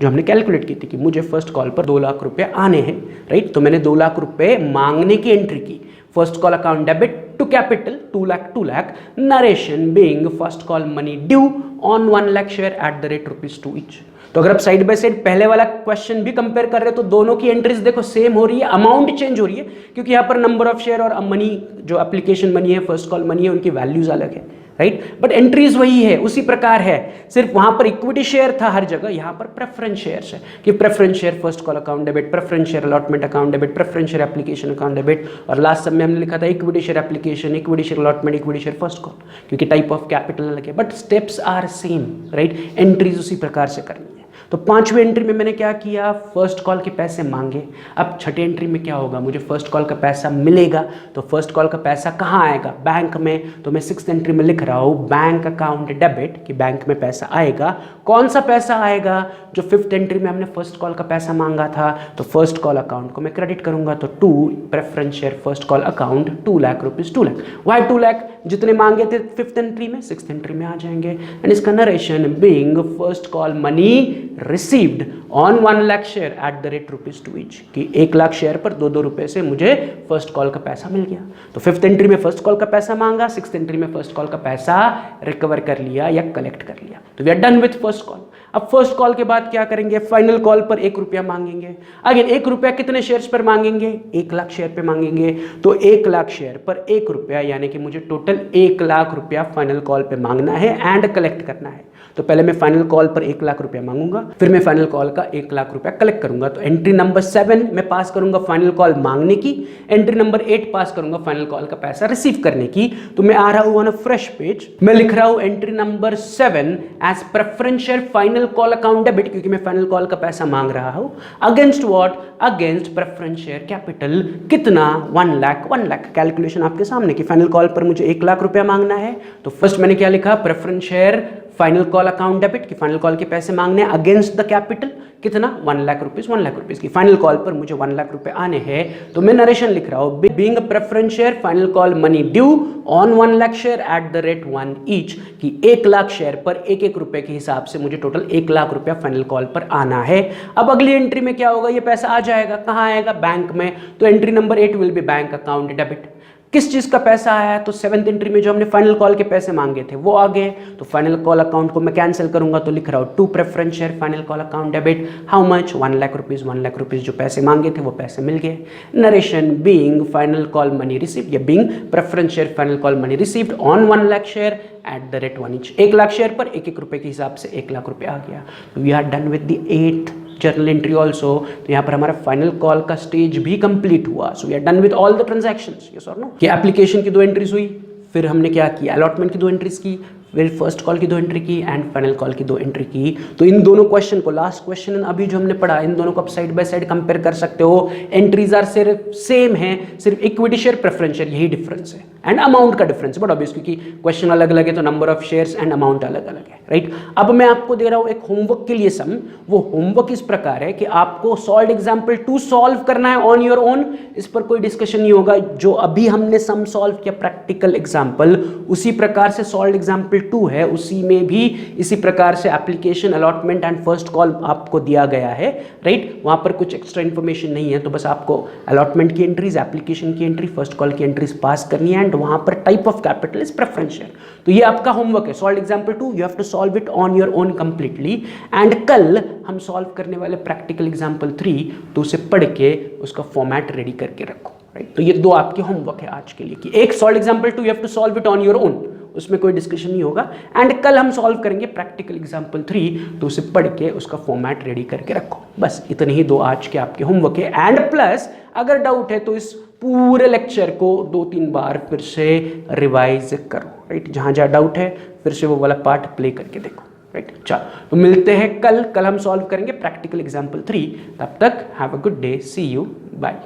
जो हमने कैलकुलेट की थी कि मुझे फर्स्ट कॉल पर 2 लाख रुपए आने हैं, राइट। तो मैंने 2 लाख रुपए मांगने की एंट्री की, first call account debit to capital 2 lakh, narration being first call money due on 1 lakh share at the rate ₹2 each. तो अगर आप साइड बाय साइड पहले वाला क्वेश्चन भी कंपेयर कर रहे हो तो दोनों की एंट्रीज देखो सेम हो रही है, अमाउंट चेंज हो रही है, क्योंकि यहाँ पर नंबर ऑफ शेयर और मनी जो एप्लीकेशन मनी है, फर्स्ट कॉल मनी है, उनकी वैल्यूज अलग है, राइट। बट एंट्रीज वही है, उसी प्रकार है, सिर्फ वहां पर इक्विटी शेयर था हर जगह, यहाँ पर प्रेफरेंस शेयर्स है कि preference share first call account debit, preference share allotment account debit, preference share application account debit, और लास्ट सब में हमने लिखा था equity share application, equity share allotment, equity share first call, क्योंकि टाइप ऑफ कैपिटल अलग है, but steps are same, right. Entries उसी प्रकार से करनी है। तो 5वीं एंट्री में मैंने क्या किया, फर्स्ट कॉल के पैसे मांगे। अब 6ठी एंट्री में क्या होगा, मुझे फर्स्ट कॉल का पैसा मिलेगा, तो फर्स्ट कॉल का पैसा कहाँ आएगा, बैंक में, तो मैं 6th एंट्री में लिख रहा हूँ बैंक अकाउंट डेबिट, कि बैंक में पैसा आएगा। कौन सा पैसा आएगा, जो 5th एंट्री में हमने फर्स्ट कॉल का पैसा मांगा था, तो फर्स्ट कॉल अकाउंट को मैं क्रेडिट करूंगा, तो 2 preference share first call account 2 lakh rupees, 2 lakh, why 2 lakh, जितने मांगे थे 5th एंट्री में 6th एंट्री में आ जाएंगे। एंड इसका narration being first call money received on 1 lakh share at the rate ₹2 each, कि 1 लाख शेयर पर 2-2 रुपए से मुझे फर्स्ट कॉल का पैसा मिल गया। तो 5th एंट्री में फर्स्ट कॉल का पैसा मांगा, 6th एंट्री में फर्स्ट कॉल का पैसा रिकवर कर लिया या कलेक्ट कर लिया। तो we are done with first call. अब फर्स्ट कॉल के बाद क्या करेंगे, फाइनल कॉल पर 1 रुपया मांगेंगे। अगेन 1 रुपया कितने शेयर्स पर मांगेंगे, 1 लाख शेयर पे मांगेंगे, तो 1 लाख शेयर पर 1 रुपया, यानी कि मुझे टोटल 1 लाख रुपया फाइनल कॉल पे मांगना है एंड कलेक्ट करना है। तो पहले मैं फाइनल कॉल पर 1 लाख रुपया मांगूंगा, फिर मैं फाइनल कॉल का 1 लाख रुपया कलेक्ट करूंगा। तो एंट्री नंबर 7 मैं पास करूंगा फाइनल कॉल मांगने की, एंट्री नंबर 8 पास करूंगा फाइनल कॉल का पैसा रिसीव करने की। तो मैं आ रहा हूं ऑन अ फ्रेश पेज, मैं लिख रहा हूं entry number 7 as preference share final call account debit, क्योंकि मैं फाइनल कॉल का पैसा मांग रहा हूं, against what, against preference share capital, कितना, 1 लाख। 1 लाख कैलकुलेशन आपके सामने कि फाइनल कॉल पर मुझे 1 लाख रुपया मांगना है, तो फर्स्ट मैंने क्या लिखा, preference share final call account debit, कि फाइनल कॉल के पैसे मांगने अगेंस्ट द कैपिटल, कितना, 1 लाख रुपीज, 1 लाख रुपीज की फाइनल कॉल पर मुझे 1 लाख रुपए आने हैं। तो मैं नरेशन लिख रहा हूं, being a preference share final call money due on 1 lakh share at the rate 1 each, कि 1 लाख शेयर पर 1-1 रुपए के हिसाब से मुझे टोटल 1 लाख रुपया फाइनल कॉल पर आना है। अब अगली एंट्री में क्या होगा, ये पैसा आ जाएगा, कहाँ आएगा, बैंक में। तो entry number 8 will be bank account debit. किस चीज का पैसा आया, तो 7th एंट्री में जो हमने फाइनल कॉल के पैसे मांगे थे वो आ गए। तो फाइनल कॉल अकाउंट को मैं कैंसिल करूंगा, तो लिख रहा हूं 2 preference share final call account debit, how much, 1 lakh rupees, 1 lakh rupees जो पैसे मांगे थे वो पैसे मिल गए। Narration being final call money received, या being preference share final call money received on 1 lakh share at the rate 1 each, 1 lakh share पर 1-1 रुपए के हिसाब से 1 लाख रुपए आ गया। तो we are done with the 8th journal entry also. तो यहाँ पर हमारा फाइनल कॉल का स्टेज भी कंप्लीट हुआ। So we are done with all the transactions, yes और नो। कि एप्लीकेशन की 2 एंट्रीज हुई, फिर हमने क्या किया, अलॉटमेंट की 2 एंट्रीज की, फिर फर्स्ट कॉल की 2 एंट्री की एंड फाइनल कॉल की 2 एंट्री की। तो इन दोनों क्वेश्चन को, लास्ट क्वेश्चन अभी जो हमने पढ़ा, इन दोनों को आप साइड बाय साइड कंपेयर कर सकते हो। एंट्रीज आर सिर्फ सेम है, सिर्फ इक्विटी शेयर प्रेफरेंस शेयर यही डिफरेंस है एंड अमाउंट का डिफरेंस, बट ऑब्वियस क्योंकि क्वेश्चन अलग अलग है तो number of shares and amount अलग अलग है, राइट। अब मैं आपको दे रहा हूं एक होमवर्क के लिए सम। वो होमवर्क इस प्रकार है कि आपको सॉल्व एग्जाम्पल 2 सॉल्व करना है ऑन योर ओन, इस पर कोई डिस्कशन नहीं होगा। जो अभी हमने सम सॉल्व किया प्रैक्टिकल एग्जाम्पल, उसी प्रकार से सॉल्व एग्जाम्पल 2 है, उसी में भी इसी प्रकार से application allotment and first call आपको दिया गया है, राइट। वहां पर कुछ एक्स्ट्रा इन्फॉर्मेशन नहीं है, तो बस आपको अलॉटमेंट की एंट्रीज, एप्लीकेशन की एंट्री, फर्स्ट कॉल की एंट्रीज पास करनी है एंड वहां पर type of capital is preference share. तो ये आपका होमवर्क है, solve example 2, you have to solve it on your own completely. And कल हम सॉल्व करने वाले प्रैक्टिकल एग्जाम्पल 3, तो उसे पढ़ के उसका फॉर्मेट रेडी करके रखो, राइट। तो ये 2 आपके होमवर्क है आज के लिए, कि एक solve example 2 you have to solve it on your own, उसमें कोई डिस्कशन नहीं होगा। एंड कल हम सॉल्व करेंगे प्रैक्टिकल एग्जाम्पल 3, तो उसे पढ़ के उसका फॉर्मेट रेडी करके रखो। बस इतने ही 2 आज के आपके होमवर्क है। एंड प्लस अगर डाउट है तो इस पूरे लेक्चर को 2-3 बार फिर से रिवाइज करो, राइट। जहाँ जहाँ डाउट है फिर से वो वाला पार्ट प्ले करके देखो, राइट। चलो तो मिलते हैं कल हम सॉल्व करेंगे प्रैक्टिकल एग्जाम्पल 3। तब तक have a good day, see you, bye.